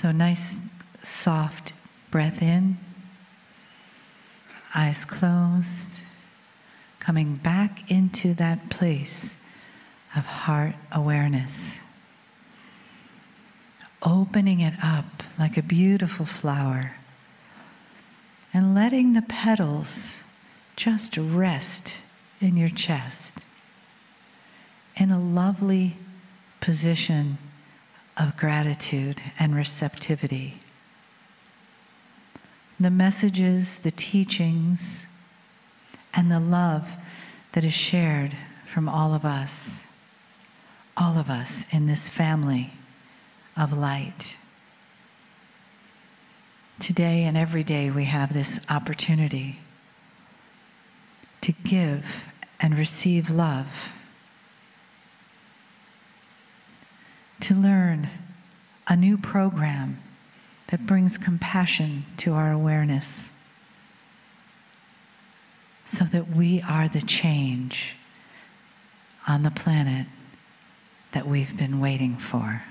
So nice, soft breath in, eyes closed, coming back into that place of heart awareness. Opening it up like a beautiful flower and letting the petals just rest in your chest in a lovely position of gratitude and receptivity. The messages, the teachings, and the love that is shared from all of us in this family of light. Today and every day we have this opportunity to give and receive love, to learn a new program that brings compassion to our awareness so that we are the change on the planet that we've been waiting for.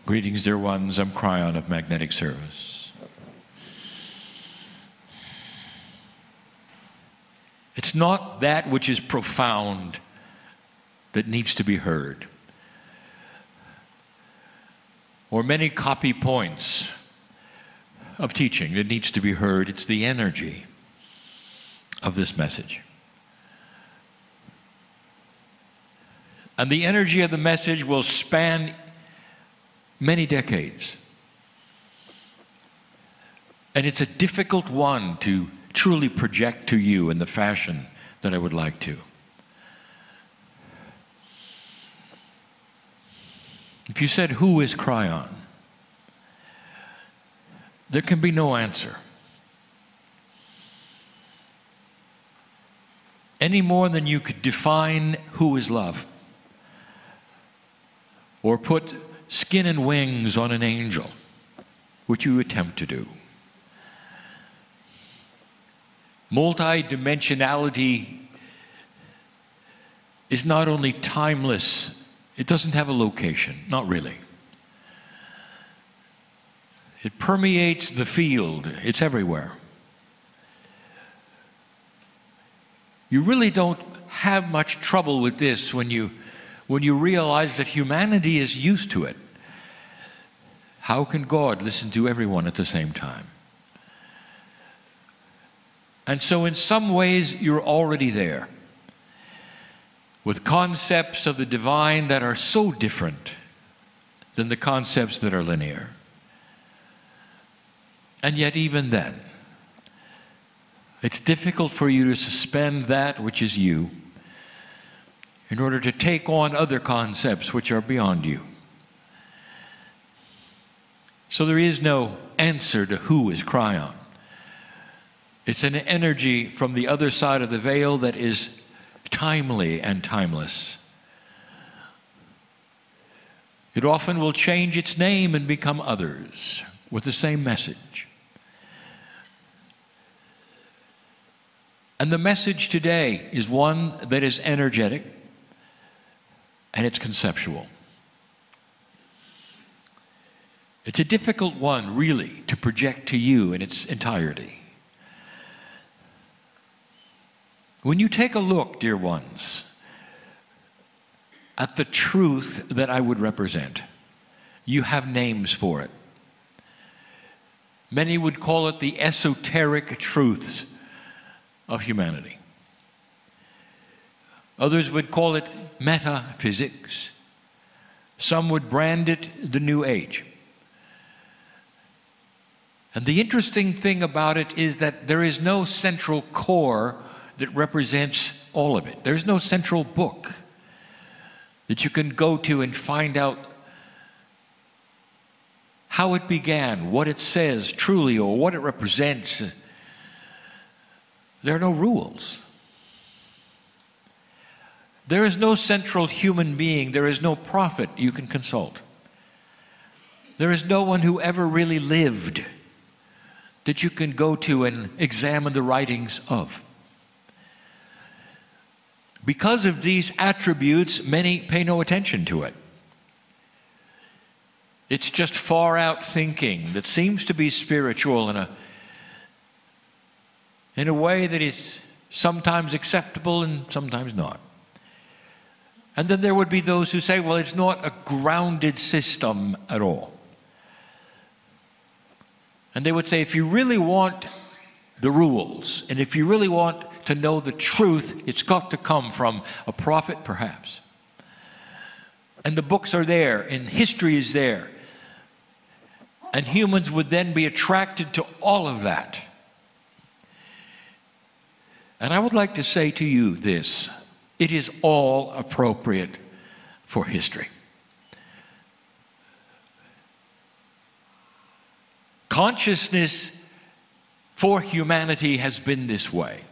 Greetings, dear ones. I'm Kryon of Magnetic Service. It's not that which is profound that needs to be heard, or many copy points of teaching that needs to be heard. It's the energy of this message. And the energy of the message will span many decades. And it's a difficult one to truly project to you in the fashion that I would like to. If you said, "Who is Kryon?" there can be no answer. Any more than you could define who is love, or put skin and wings on an angel, which you attempt to do. Multidimensionality is not only timeless, it doesn't have a location, not really. It permeates the field, it's everywhere. You really don't have much trouble with this when you realize that humanity is used to it. How can God listen to everyone at the same time? And so in some ways, you're already there, with concepts of the divine that are so different than the concepts that are linear. And yet even then, it's difficult for you to suspend that which is you in order to take on other concepts which are beyond you. So there is no answer to who is Kryon. It's an energy from the other side of the veil that is timely and timeless. It often will change its name and become others with the same message. And the message today is one that is energetic and it's conceptual. It's a difficult one, really, to project to you in its entirety. When you take a look, dear ones, at the truth that I would represent, you have names for it. Many would call it the esoteric truths of humanity. Others would call it metaphysics. Some would brand it the New Age. And the interesting thing about it is that there is no central core that represents all of it. There's no central book that you can go to and find out how it began, what it says truly, or what it represents. There are no rules. There is no central human being. There is no prophet you can consult. There is no one who ever really lived that you can go to and examine the writings of. Because of these attributes, many pay no attention to it. It's just far out thinking that seems to be spiritual in a way that is sometimes acceptable and sometimes not. And then there would be those who say, well, it's not a grounded system at all. And they would say, if you really want the rules, and if you really want to know the truth, it's got to come from a prophet, perhaps. And the books are there, and history is there. And humans would then be attracted to all of that. And I would like to say to you this: it is all appropriate for history. Consciousness for humanity has been this way.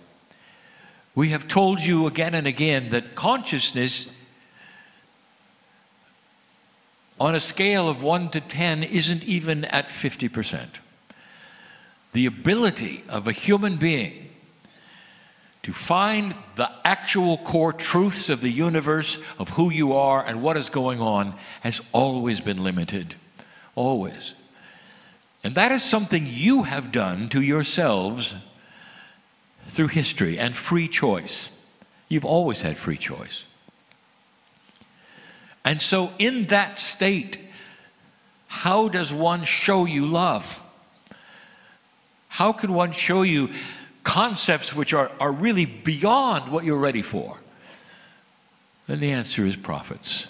We have told you again and again that consciousness, on a scale of 1 to 10, isn't even at 50%. The ability of a human being to find the actual core truths of the universe, of who you are and what is going on, has always been limited. Always. And that is something you have done to yourselves through history and free choice. You've always had free choice. And so in that state, how does one show you love? How can one show you concepts which are really beyond what you're ready for? And the answer is prophets.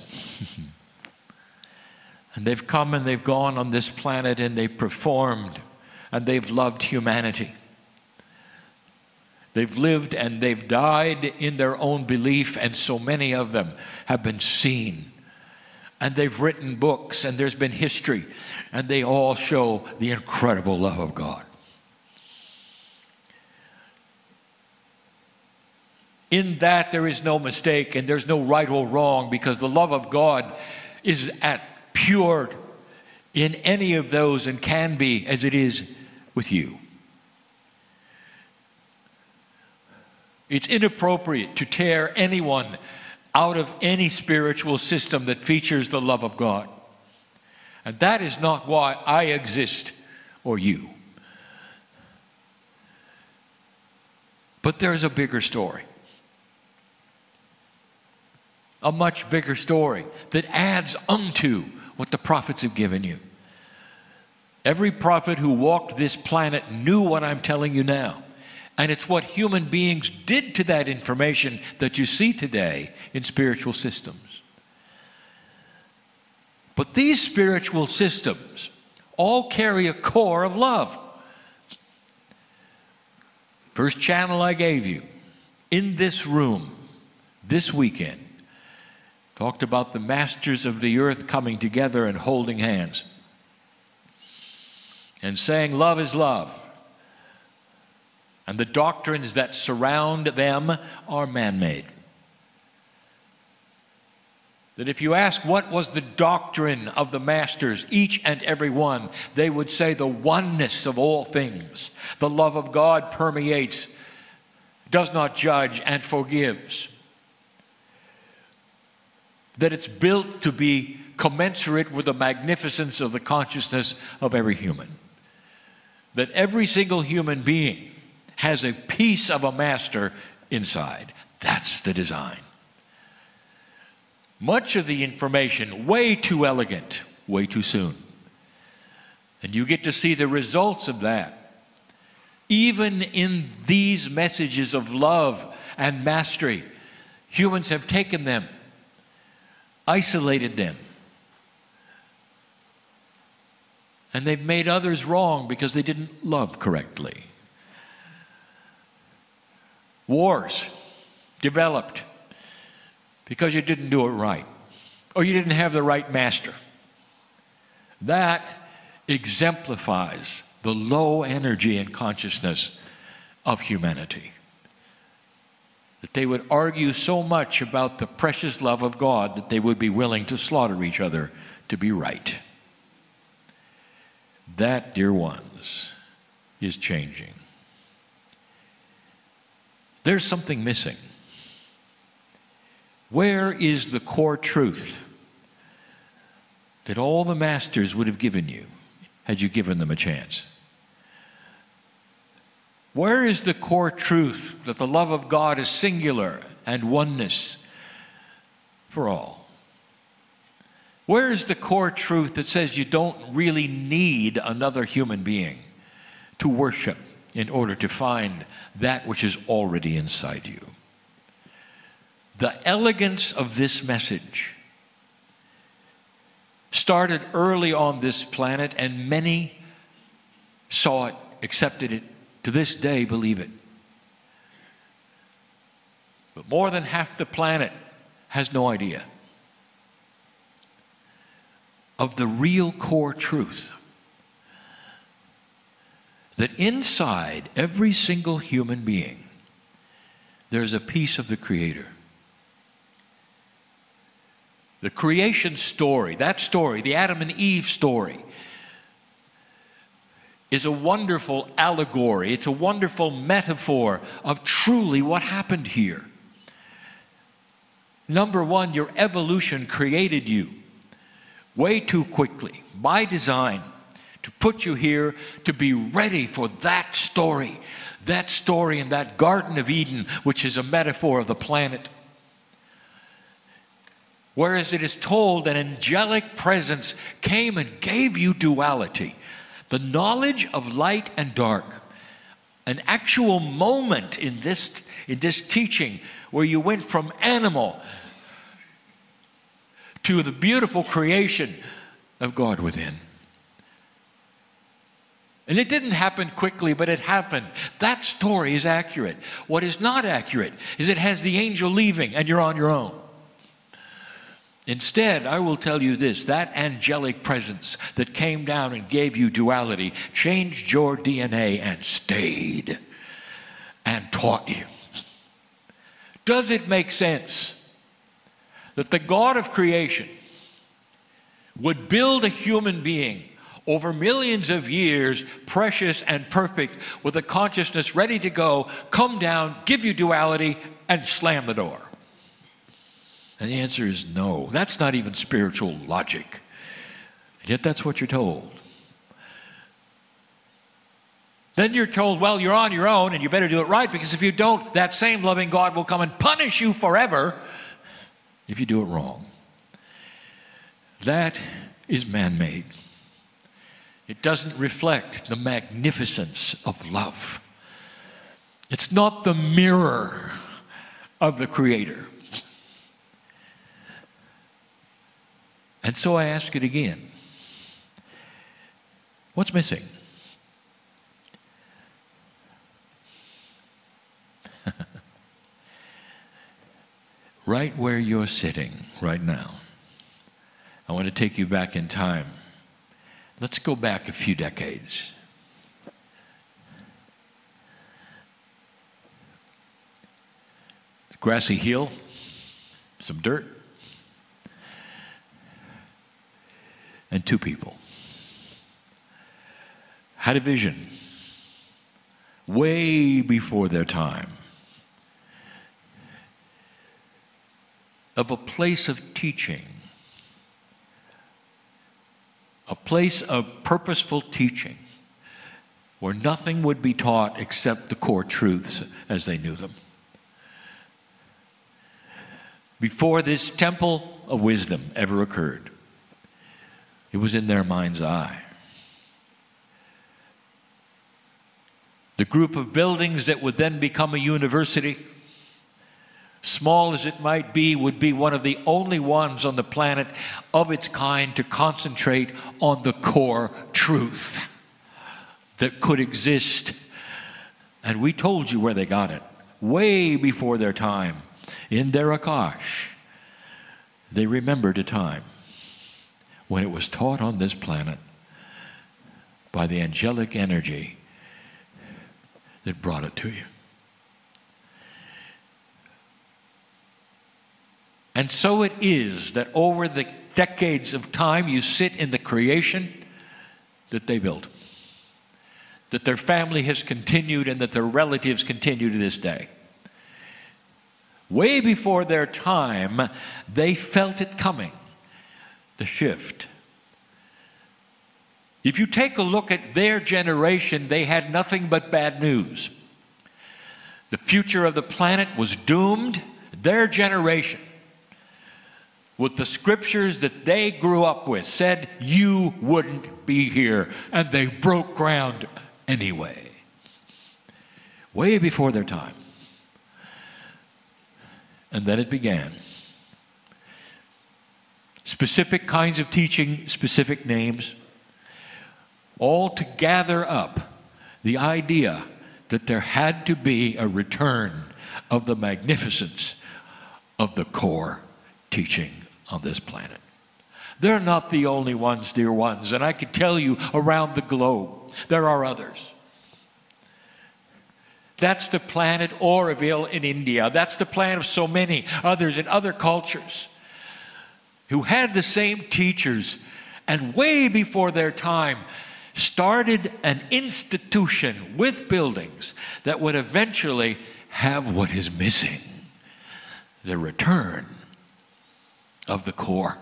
And they've come and they've gone on this planet and they've performed and they've loved humanity. They've lived and they've died in their own belief, and so many of them have been seen. And they've written books and there's been history, and they all show the incredible love of God. In that there is no mistake and there's no right or wrong, because the love of God is at pure in any of those and can be as it is with you. It's inappropriate to tear anyone out of any spiritual system that features the love of God. And that is not why I exist or you. But there's a bigger story. A much bigger story that adds unto what the prophets have given you. Every prophet who walked this planet knew what I'm telling you now. And it's what human beings did to that information that you see today in spiritual systems. But these spiritual systems all carry a core of love. First channel I gave you, in this room, this weekend, talked about the masters of the earth coming together and holding hands and saying love is love. And the doctrines that surround them are man-made. That if you ask what was the doctrine of the masters, each and every one, they would say the oneness of all things. The love of God permeates, does not judge, and forgives. That it's built to be commensurate with the magnificence of the consciousness of every human. That every single human being has a piece of a master inside. That's the design. Much of the information, way too elegant, way too soon. And you get to see the results of that. Even in these messages of love and mastery, humans have taken them, isolated them, and they've made others wrong because they didn't love correctly. Wars developed because you didn't do it right, or you didn't have the right master. That exemplifies the low energy and consciousness of humanity. That they would argue so much about the precious love of God that they would be willing to slaughter each other to be right. That, dear ones, is changing. There's something missing. Where is the core truth that all the masters would have given you had you given them a chance? Where is the core truth that the love of God is singular and oneness for all? Where is the core truth that says you don't really need another human being to worship in order to find that which is already inside you? The elegance of this message started early on this planet, and many saw it, accepted it, to this day believe it. But more than half the planet has no idea of the real core truth that inside every single human being there's a piece of the Creator. The creation story, that story, the Adam and Eve story, is a wonderful allegory. It's a wonderful metaphor of truly what happened here. Number one, your evolution created you way too quickly, by design, to put you here to be ready for that story in that Garden of Eden, which is a metaphor of the planet. Whereas it is told that angelic presence came and gave you duality, the knowledge of light and dark, an actual moment in this teaching where you went from animal to the beautiful creation of God within. And it didn't happen quickly, but it happened. That story is accurate. What is not accurate is it has the angel leaving and you're on your own. Instead, I will tell you this, that angelic presence that came down and gave you duality changed your DNA and stayed and taught you. Does it make sense that the God of creation would build a human being over millions of years, precious and perfect, with a consciousness ready to go, come down, give you duality, and slam the door? And the answer is no. That's not even spiritual logic. And yet that's what you're told. Then you're told, well, you're on your own and you better do it right, because if you don't, that same loving God will come and punish you forever if you do it wrong. That is man-made. It doesn't reflect the magnificence of love. It's not the mirror of the Creator. And so I ask it again. What's missing? Right where you're sitting right now, I want to take you back in time. Let's go back a few decades. Grassy hill, some dirt, and two people had a vision way before their time of a place of teaching, a place of purposeful teaching where nothing would be taught except the core truths as they knew them. Before this temple of wisdom ever occurred, it was in their mind's eye. The group of buildings that would then become a university, small as it might be, would be one of the only ones on the planet of its kind to concentrate on the core truth that could exist. And we told you where they got it. Way before their time, in their Akash, they remembered a time when it was taught on this planet by the angelic energy that brought it to you. And so it is that over the decades of time you sit in the creation that they built, that their family has continued and that their relatives continue to this day. way before their time, they felt it coming, the shift. If you take a look at their generation, they had nothing but bad news. The future of the planet was doomed. Their generation, with the scriptures that they grew up with, said you wouldn't be here, and they broke ground anyway. Way before their time. And then it began. Specific kinds of teaching, specific names, all to gather up the idea that there had to be a return of the magnificence of the core teaching on this planet. They're not the only ones, dear ones, and I can tell you around the globe, there are others. That's the plan at Oroville in India. That's the plan of so many others in other cultures who had the same teachers and way before their time started an institution with buildings that would eventually have what is missing, the return of the core,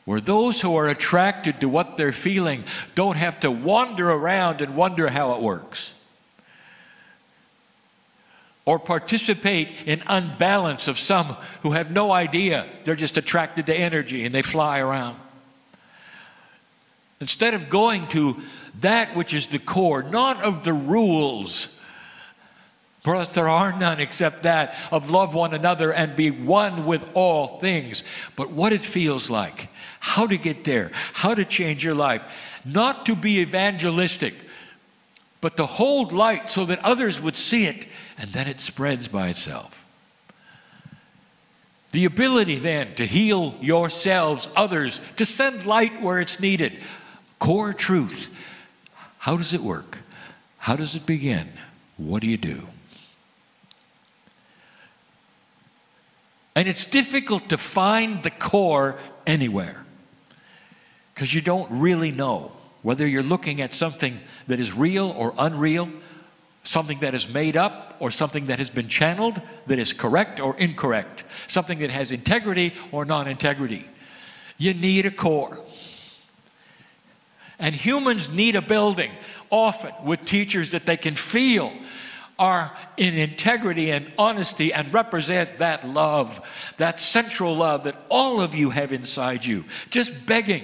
where those who are attracted to what they're feeling don't have to wander around and wonder how it works, or participate in unbalance of some who have no idea. They're just attracted to energy and they fly around. Instead of going to that which is the core, not of the rules, for us there are none except that of love one another and be one with all things, but what it feels like, how to get there, how to change your life, not to be evangelistic, but to hold light so that others would see it, and then it spreads by itself. The ability then to heal yourselves, others, to send light where it's needed. Core truth. How does it work? How does it begin? What do you do? And it's difficult to find the core anywhere because you don't really know whether you're looking at something that is real or unreal, something that is made up or something that has been channeled, that is correct or incorrect, something that has integrity or non-integrity. You need a core. And humans need a building, often with teachers that they can feel are in integrity and honesty and represent that love, that central love that all of you have inside you, just begging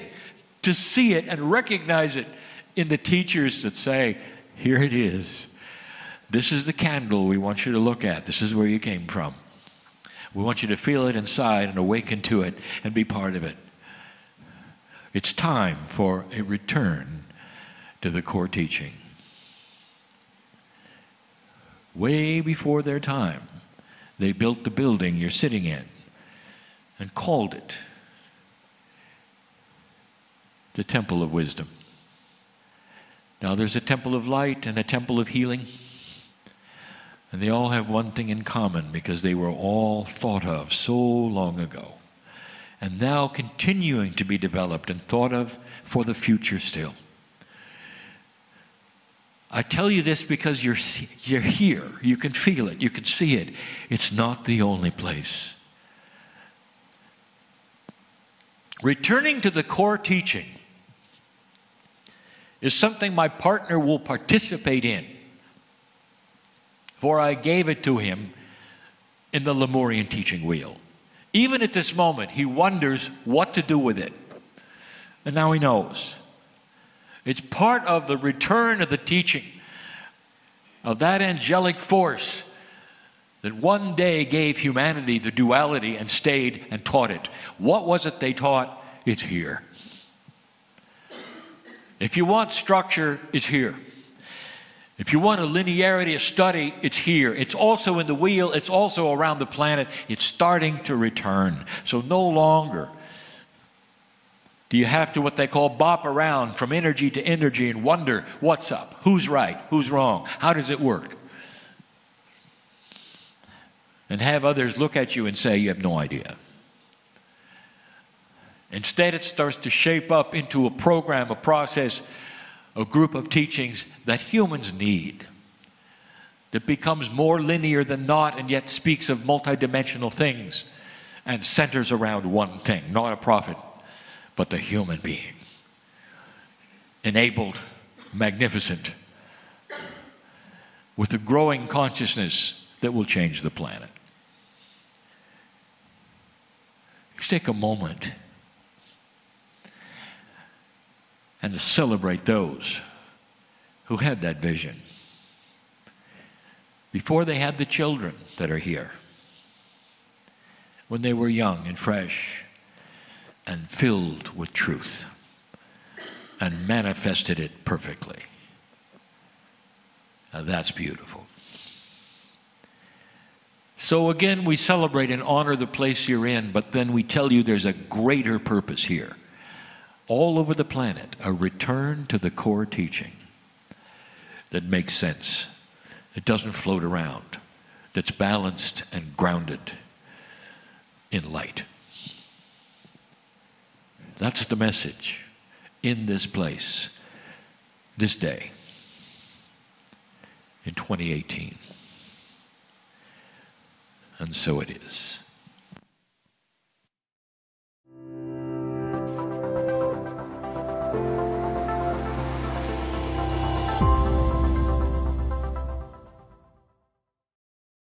to see it and recognize it in the teachers that say, here it is. This is the candle we want you to look at. This is where you came from. We want you to feel it inside and awaken to it and be part of it. It's time for a return to the core teaching. Way before their time, they built the building you're sitting in and called it the Temple of Wisdom. Now there's a temple of light and a temple of healing, and they all have one thing in common because they were all thought of so long ago, and now continuing to be developed and thought of for the future still. I tell you this because you're here. You can feel it. You can see it. It's not the only place. Returning to the core teaching is something my partner will participate in, for I gave it to him in the Lemurian teaching wheel. Even at this moment, he wonders what to do with it. And now he knows. It's part of the return of the teaching of that angelic force that one day gave humanity the duality and stayed and taught it. What was it they taught? It's here. If you want structure, it's here. If you want a linearity of study, it's here. It's also in the wheel. It's also around the planet. It's starting to return. So no longer do you have to, what they call, bop around from energy to energy and wonder what's up, who's right, who's wrong, how does it work? And have others look at you and say, you have no idea. Instead, it starts to shape up into a program, a process, a group of teachings that humans need. that becomes more linear than not and yet speaks of multidimensional things and centers around one thing, not a prophet, but the human being. Enabled, magnificent, with a growing consciousness that will change the planet. Just take a moment and to celebrate those who had that vision before they had the children that are here, when they were young and fresh and filled with truth and manifested it perfectly. Now that's beautiful. So again, we celebrate and honor the place you're in, but then we tell you there's a greater purpose here. All over the planet, a return to the core teaching that makes sense. It doesn't float around. That's balanced and grounded in light. That's the message in this place, this day, in 2018. And so it is.